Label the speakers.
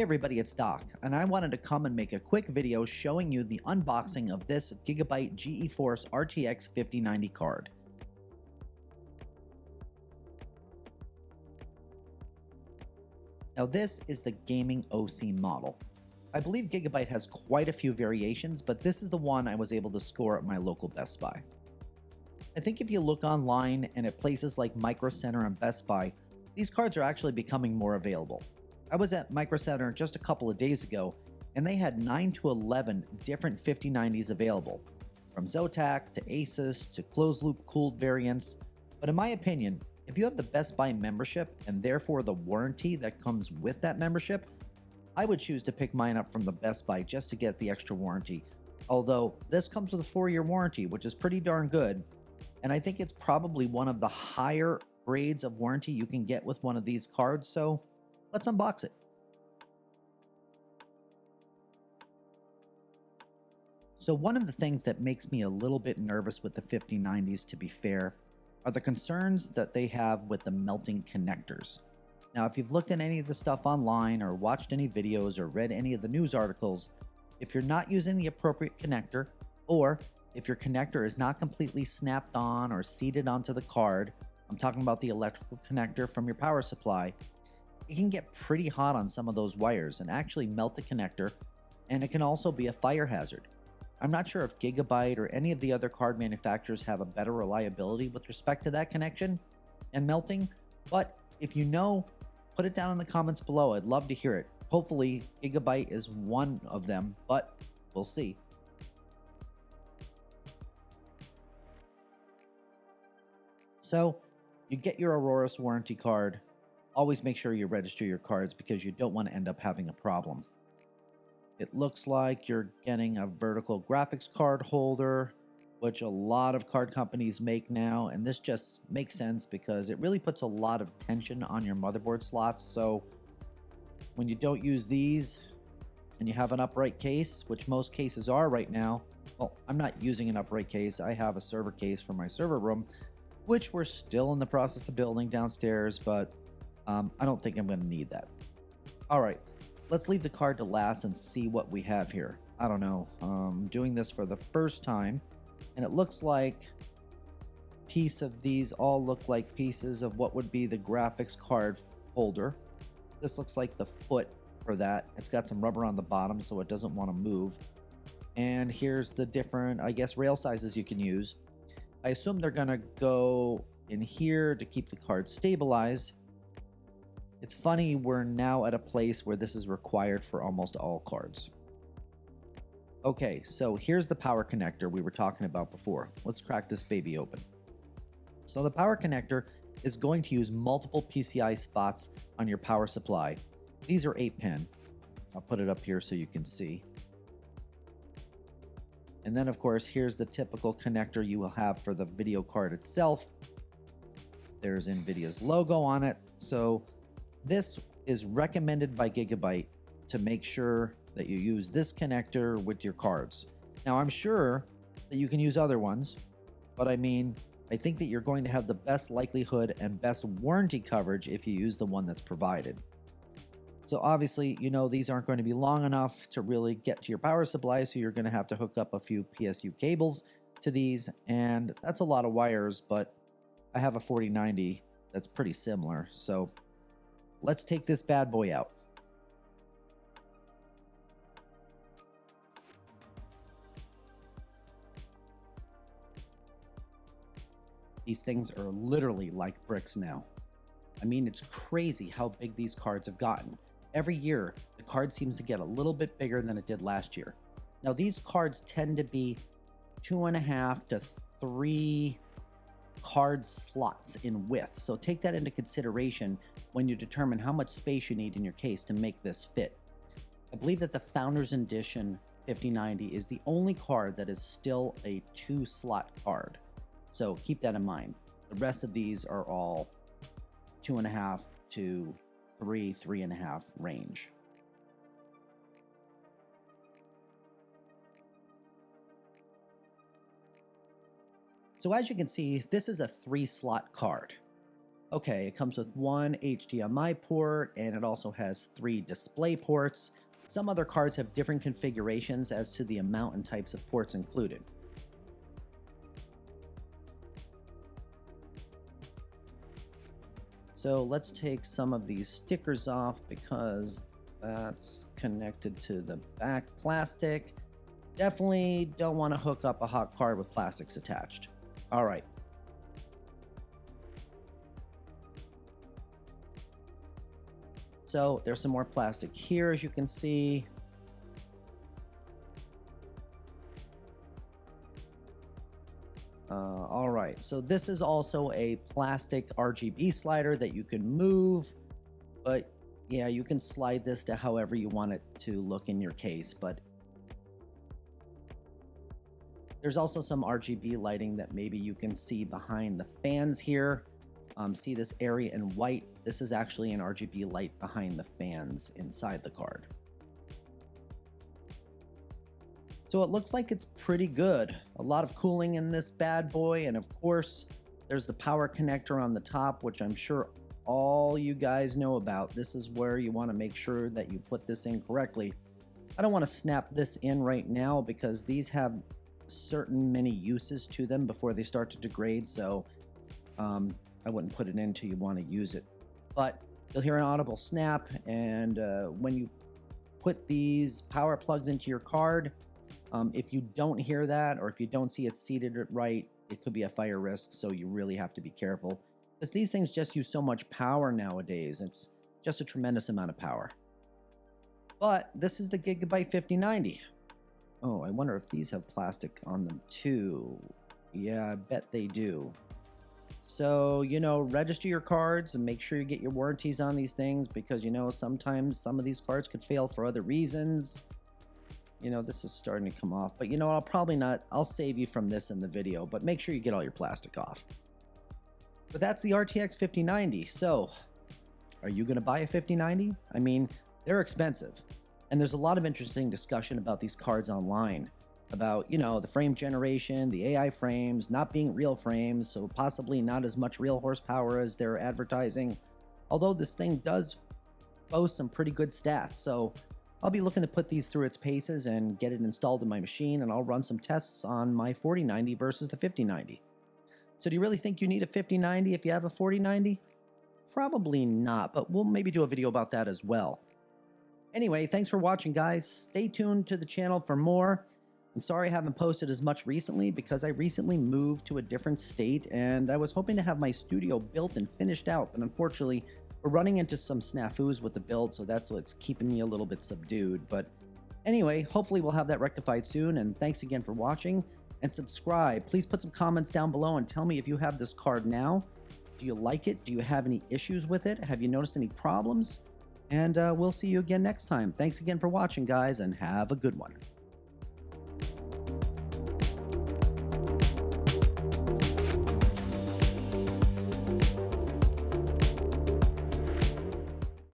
Speaker 1: everybody, it's Doc, and I wanted to come and make a quick video showing you the unboxing of this Gigabyte GeForce RTX 5090 card. Now this is the gaming OC model. I believe Gigabyte has quite a few variations, but this is the one I was able to score at my local Best Buy. I think if you look online and at places like Micro Center and Best Buy, these cards are actually becoming more available. I was at Micro Center just a couple of days ago, and they had 9 to 11 different 5090s available, from Zotac to Asus to closed-loop cooled variants. But in my opinion, if you have the Best Buy membership and therefore the warranty that comes with that membership, I would choose to pick mine up from the Best Buy just to get the extra warranty. Although this comes with a 4-year warranty, which is pretty darn good, and I think it's probably one of the higher grades of warranty you can get with one of these cards, so let's unbox it. So one of the things that makes me a little bit nervous with the 5090s, to be fair, are the concerns that they have with the melting connectors. Now, if you've looked at any of the stuff online or watched any videos or read any of the news articles, if you're not using the appropriate connector, or if your connector is not completely snapped on or seated onto the card, I'm talking about the electrical connector from your power supply, it can get pretty hot on some of those wires and actually melt the connector, and it can also be a fire hazard. I'm not sure if Gigabyte or any of the other card manufacturers have a better reliability with respect to that connection and melting, but if you know, put it down in the comments below. I'd love to hear it. Hopefully Gigabyte is one of them, but we'll see. So you get your Aurorus warranty card. Always make sure you register your cards because you don't want to end up having a problem. It looks like you're getting a vertical graphics card holder, which a lot of card companies make now, and this just makes sense because it really puts a lot of tension on your motherboard slots. So when you don't use these and you have an upright case, which most cases are right now, well, I'm not using an upright case. I have a server case for my server room, which we're still in the process of building downstairs, but I don't think I'm going to need that. All right, let's leave the card to last and see what we have here. I don't know. I'm doing this for the first time, and it looks like piece of these all look like pieces of what would be the graphics card holder. This looks like the foot for that. It's got some rubber on the bottom so it doesn't want to move. And here's the different, I guess, rail sizes you can use. I assume they're going to go in here to keep the card stabilized. It's funny, we're now at a place where this is required for almost all cards. Okay, so here's the power connector we were talking about before. Let's crack this baby open. So the power connector is going to use multiple PCI spots on your power supply. These are 8-pin. I'll put it up here so you can see. And then, of course, here's the typical connector you will have for the video card itself. There's NVIDIA's logo on it. So this is recommended by Gigabyte to make sure that you use this connector with your cards. Now, I'm sure that you can use other ones, but I think that you're going to have the best likelihood and best warranty coverage if you use the one that's provided. So obviously, you know, these aren't going to be long enough to really get to your power supply, so you're going to have to hook up a few PSU cables to these, and that's a lot of wires, but I have a 4090 that's pretty similar, so let's take this bad boy out. These things are literally like bricks now. I mean, it's crazy how big these cards have gotten. Every year, the card seems to get a little bit bigger than it did last year. Now, these cards tend to be 2.5 to 3 card slots in width, so take that into consideration when you determine how much space you need in your case to make this fit. I believe that the Founders Edition 5090 is the only card that is still a 2-slot card, so keep that in mind. The rest of these are all 2.5 to 3.5 range. So as you can see, this is a 3-slot card. Okay, it comes with one HDMI port, and it also has 3 display ports. Some other cards have different configurations as to the amount and types of ports included. So let's take some of these stickers off because that's connected to the back plastic. Definitely don't want to hook up a hot card with plastics attached. All right. So there's some more plastic here, as you can see. All right, so this is also a plastic RGB slider that you can move, but yeah, you can slide this to however you want it to look in your case, but there's also some RGB lighting that maybe you can see behind the fans here. See this area in white? This is actually an RGB light behind the fans inside the card. So it looks like it's pretty good. A lot of cooling in this bad boy, and of course, there's the power connector on the top, which I'm sure all you guys know about. This is where you want to make sure that you put this in correctly. I don't want to snap this in right now because these have certain many uses to them before they start to degrade, so I wouldn't put it in until you want to use it. But you'll hear an audible snap, and when you put these power plugs into your card, if you don't hear that, or if you don't see it seated right, it could be a fire risk, so you really have to be careful. Because these things just use so much power nowadays. It's just a tremendous amount of power. But this is the Gigabyte 5090. Oh, I wonder if these have plastic on them too. Yeah, I bet they do. So, you know, register your cards and make sure you get your warranties on these things, because, you know, sometimes some of these cards could fail for other reasons. You know, this is starting to come off, but you know, I'll save you from this in the video, but make sure you get all your plastic off. But that's the RTX 5090. So, are you going to buy a 5090? I mean, they're expensive. And there's a lot of interesting discussion about these cards online. About, you know, the frame generation, the AI frames, not being real frames, so possibly not as much real horsepower as they're advertising. Although this thing does boast some pretty good stats, so I'll be looking to put these through its paces and get it installed in my machine, and I'll run some tests on my 4090 versus the 5090. So do you really think you need a 5090 if you have a 4090? Probably not, but we'll maybe do a video about that as well. Anyway, thanks for watching, guys. Stay tuned to the channel for more. I'm sorry I haven't posted as much recently because I recently moved to a different state, and I was hoping to have my studio built and finished out, but unfortunately, we're running into some snafus with the build, so that's what's keeping me a little bit subdued. But anyway, hopefully we'll have that rectified soon, and thanks again for watching, and subscribe. Please put some comments down below and tell me if you have this card now. Do you like it? Do you have any issues with it? Have you noticed any problems? And we'll see you again next time. Thanks again for watching, guys, and have a good one.